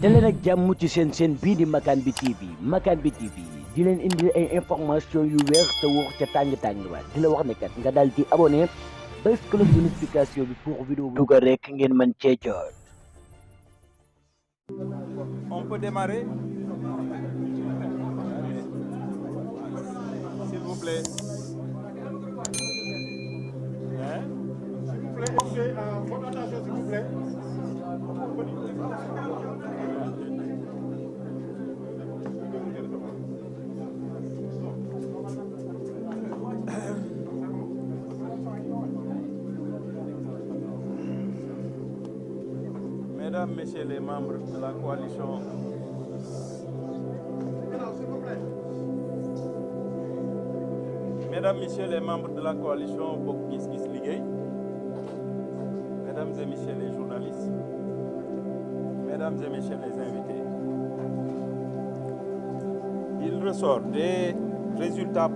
daleen ak jàmm ci seen bii di Makane bi TV Makane bi TV di leen indi ay information yu wér te wóor ca tàng-tàng ba di la wax ne kat nga daal di abonné bés cloche de notification bi pour vidéo bu dugal rek ngeen mën cee jot. On peut démarrer, s'il vous plaît. Hein? S'il vous plaît, votre attention, s'il vous plaît. Mesdames, Messieurs les membres de la coalition, Mesdames, Messieurs les membres de la coalition Bokk Gis Gis Liggéey, Mesdames et Messieurs les journalistes, Mesdames et Messieurs les invités, il ressort des résultats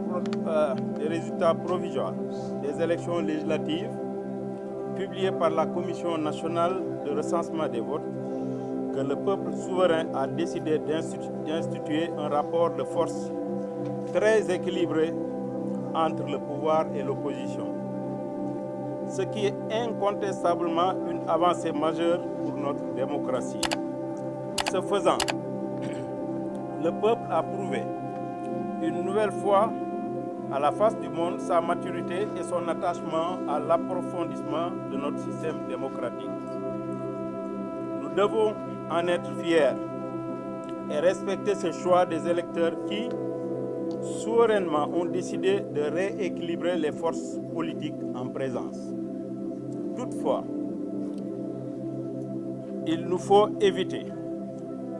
provisoires des élections législatives publiés par la Commission nationale de recensement des votes que le peuple souverain a décidé d'instituer un rapport de force très équilibré entre le pouvoir et l'opposition, ce qui est incontestablement une avancée majeure pour notre démocratie. Ce faisant, le peuple a prouvé une nouvelle fois à la face du monde sa maturité et son attachement à l'approfondissement de notre système démocratique. Nous devons en être fiers et respecter ce choix des électeurs qui, souverainement, ont décidé de rééquilibrer les forces politiques en présence. Toutefois, il nous faut éviter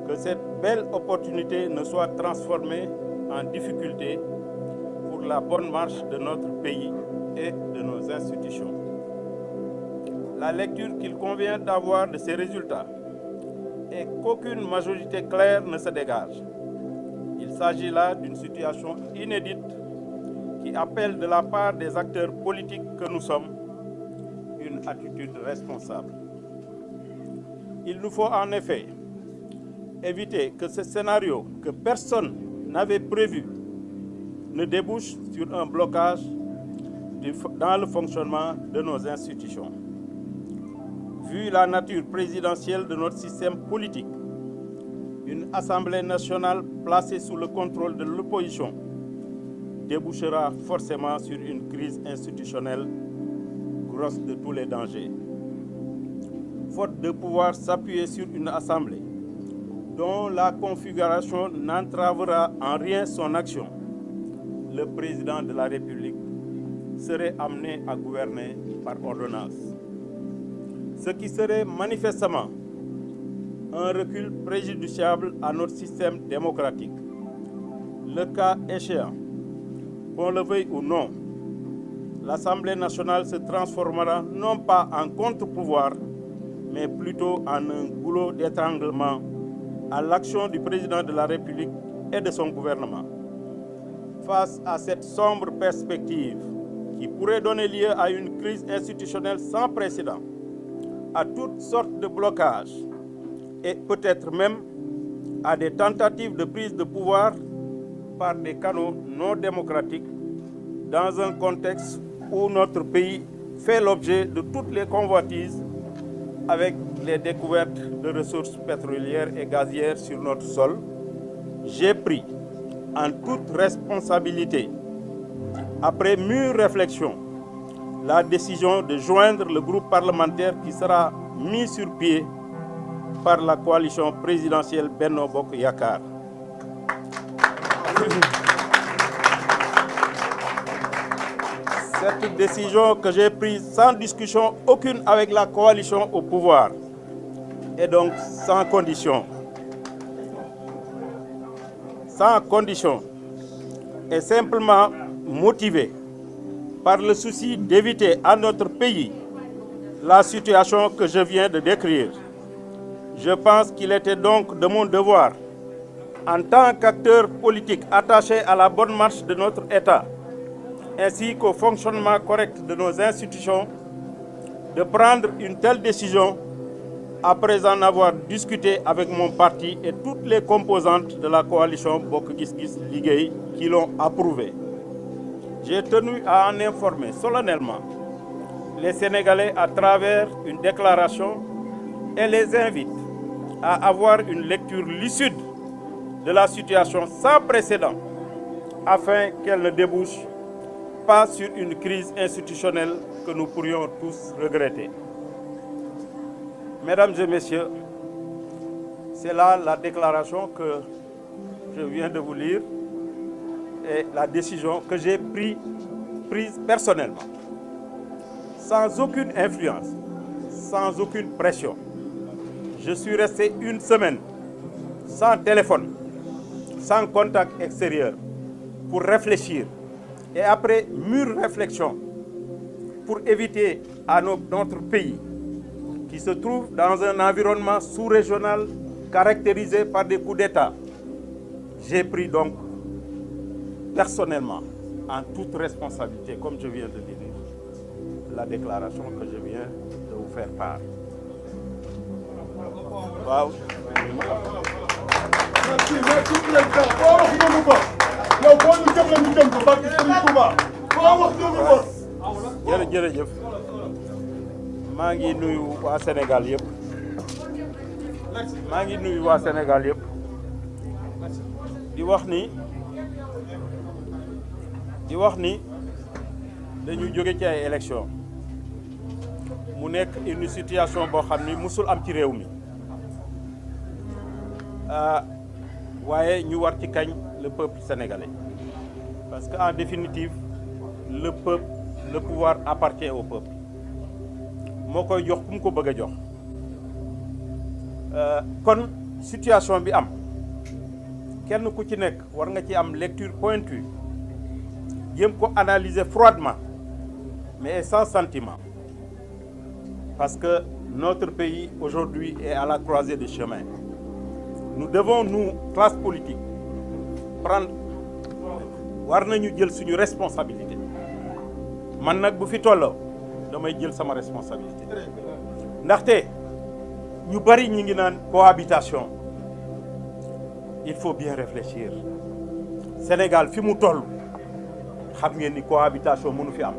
que cette belle opportunité ne soit transformée en difficulté pour la bonne marche de notre pays et de nos institutions. La lecture qu'il convient d'avoir de ces résultats est qu'aucune majorité claire ne se dégage. Il s'agit là d'une situation inédite qui appelle de la part des acteurs politiques que nous sommes une attitude responsable. Il nous faut en effet éviter que ce scénario que personne n'avait prévu ne débouche sur un blocage dans le fonctionnement de nos institutions. Vu la nature présidentielle de notre système politique, une Assemblée nationale placée sous le contrôle de l'opposition débouchera forcément sur une crise institutionnelle grosse de tous les dangers. Faute de pouvoir s'appuyer sur une Assemblée dont la configuration n'entravera en rien son action, le président de la République serait amené à gouverner par ordonnance, ce qui serait manifestement un recul préjudiciable à notre système démocratique. Le cas échéant, qu'on le veuille ou non, l'Assemblée nationale se transformera non pas en contre-pouvoir, mais plutôt en un goulot d'étranglement à l'action du président de la République et de son gouvernement. Face à cette sombre perspective qui pourrait donner lieu à une crise institutionnelle sans précédent, à toutes sortes de blocages et peut-être même à des tentatives de prise de pouvoir par des canaux non démocratiques dans un contexte où notre pays fait l'objet de toutes les convoitises avec les découvertes de ressources pétrolières et gazières sur notre sol, j'ai pris en toute responsabilité, après mûre réflexion, la décision de joindre le groupe parlementaire qui sera mis sur pied par la coalition présidentielle Benno Bokk Yakaar. Cette décision que j'ai prise sans discussion aucune avec la coalition au pouvoir et donc sans condition. Sans condition et simplement motivée par le souci d'éviter à notre pays la situation que je viens de décrire. Je pense qu'il était donc de mon devoir, en tant qu'acteur politique attaché à la bonne marche de notre État, ainsi qu'au fonctionnement correct de nos institutions, de prendre une telle décision après en avoir discuté avec mon parti et toutes les composantes de la coalition Bokk Gis Gis Liggéey qui l'ont approuvé, j'ai tenu à en informer solennellement les Sénégalais à travers une déclaration et les invite à avoir une lecture lucide de la situation sans précédent afin qu'elle ne débouche pas sur une crise institutionnelle que nous pourrions tous regretter. Mesdames et messieurs, c'est là la déclaration que je viens de vous lire et la décision que j'ai prise personnellement, sans aucune influence, sans aucune pression. Je suis resté une semaine sans téléphone, sans contact extérieur, pour réfléchir. Et après mûre réflexion, pour éviter à notre pays, qui se trouve dans un environnement sous-régional caractérisé par des coups d'État, j'ai pris donc personnellement, en toute responsabilité, comme je viens de le dire, la déclaration que je viens de vous faire part. Waaw. Merci président. Boo wax dëgg ko yow boo ñu jëmee ñu jëm ko barke Serigne Touba boo wax dëgg ko. Jërëjëf maa ngi nuyu waa Sénégal yëpp di wax ni dañu jóge ci ay élection mu nekk une situation boo xam ni musul am ci réew mi waaye ñu war ci kañ le peuple sénégalais parce que en définitive le pouvoir appartient au peuple moo koy jox ku mu ko bëgg a jox kon situation bi am kenn ku ci nekk war nga ci am lecture pointue jéem ko analyser froidement mais sans sentiment parce que notre pays aujourd'hui est à la croisée des chemins. Nous devons, nous, classe politique, war nañu jël suñu responsabilité man nag bu fi tolloo damay jël sama responsabilité ndaxte ñu bari ñi ngi naan cohabitation il faut bien réfléchir Sénégal fi mu toll xam ngeen ni cohabitation mënu fi am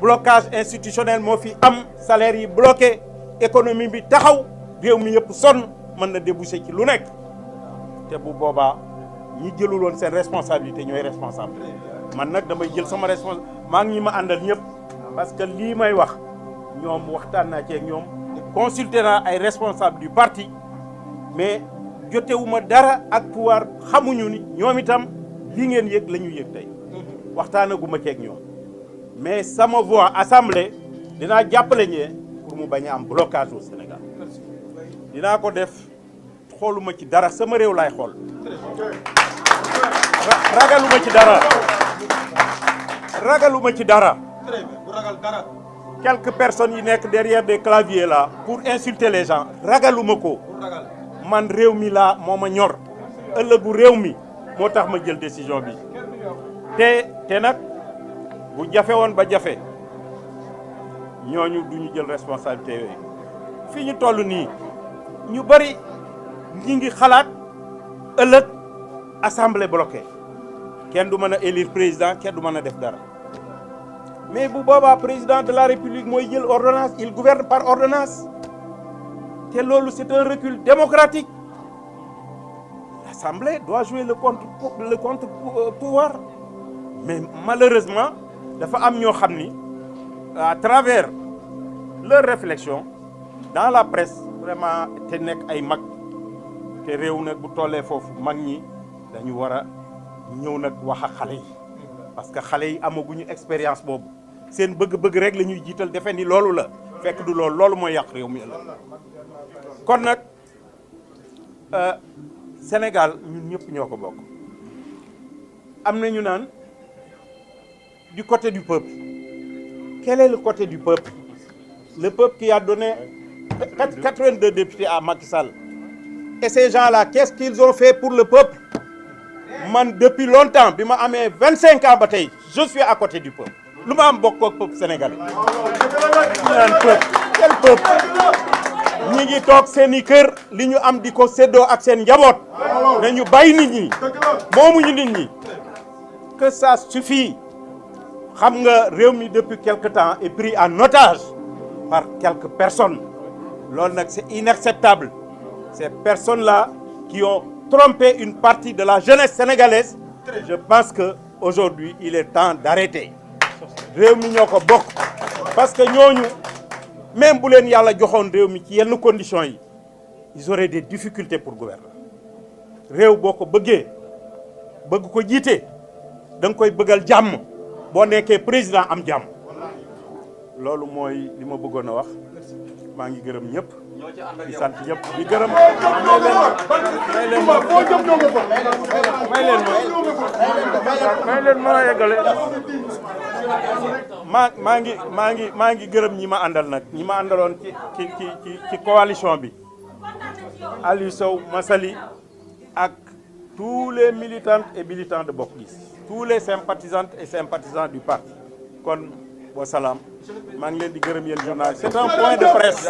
blocage institutionnel moo fi am salaire yi bloqué économie bi taxaw réew mi yëpp sonn mën na déboucher ci lu nekk te bu boobaa ñi jëluloon seen responsabilité ñooy responsable man nag damay jël sama responsabilité maa ngi ñi ma àndal ñëpp parce que lii may wax ñoom waxtaan naa ci ak ñoom consulté naa ay responsable du parti mais jotewuma dara ak pouvoir xamuñu ni ñoom itam li ngeen yëg la ñu yëg tey waxtaanaguma ci ak ñoom mais sama voix assemblée dinaa jàppale ñee pour mu bañ a am blocage au Sénégal dinaa ko def xooluma ci dara sama réew laay xool ragaluma ci dara quelques personnes yi nekk derrière des claviers là pour insulter les gens ragaluma ko man réew mi laa moo ma ñor ëllëgu réew mi moo tax ma jël décision bi te nag bu jafe woon ba jafe ñooñu duñu jël responsabilité yooyu fii ñu toll nii ñu bari ñi ngi xalaat ëllëg assemblée bloquée kenn du mën a élire président kenn du mën a def dara mais bu boobaa président de la république mooy jël ordonnance il gouverne par ordonnance te loolu c'est un recul démocratique l'assemblée doit jouer le contre-pouvoir mais malheureusement dafa am ñoo xam ni à travers leur réflexion dans la presse vraiment te nekk ay mag te réew nag bu tollee foofu mag ñi dañu war a ñëw nag wax ak xale yi parce que xale yi amaguñu expérience boobu seen bëgg-bëgg rek la ñuy jiital defe ni loolu la fekk du loolu mooy yàq réew mi ëllëg kon nag Sénégal ñun ñëpp ñoo ko bokk am na ñu naan du côté du peuple quel est le côté du peuple le peuple qui a donné 82 députés à Macky Sall et ces gens-là qu'est-ce qu'ils ont fait pour le peuple man depuis longtemps bi ma amee 25 ans ba tey je suis à côté du peuple lu ma am bokk ak peuple sénégalais ñu naan peuple quel peuple ñi ngi toog seen i kër li ñu am di ko séddoo ak seen njaboot nañu bàyyi nit ñi moomuñu nit ñi que ça suffit xam nga réew mi depuis quelque temps est pris en otage par quelques personnes loolu nag c'est inacceptable ces personnes-là qui ont trompé une partie de la jeunesse sénégalaise je pense que aujourd'hui il est temps d'arrêter réew mi ñoo ko bokk parce que ñooñu même bu leen yàlla joxoon réew mi ci yenn conditions yi ils auraient des difficultés pour gouverner réew boo ko bëggee bëgg ko jiite da nga koy bëggal jàmm boo nekkee président am jàmm loolu mooy li ma bëggoon a wax maa ngi gërëm ñëpp di sant ñëpp di gërëm may leen ma yeggale maa ngi gërëm ñi ma àndal nag ñi ma àndaloon ci coalition bi Aliou Sow Massaly ak tous les militantes et militants de Bokk Gis tous les sympathisantes et sympathisants du parti kon wa salaam maa ngi leen di gërëm yéen journal c'est un point de presse.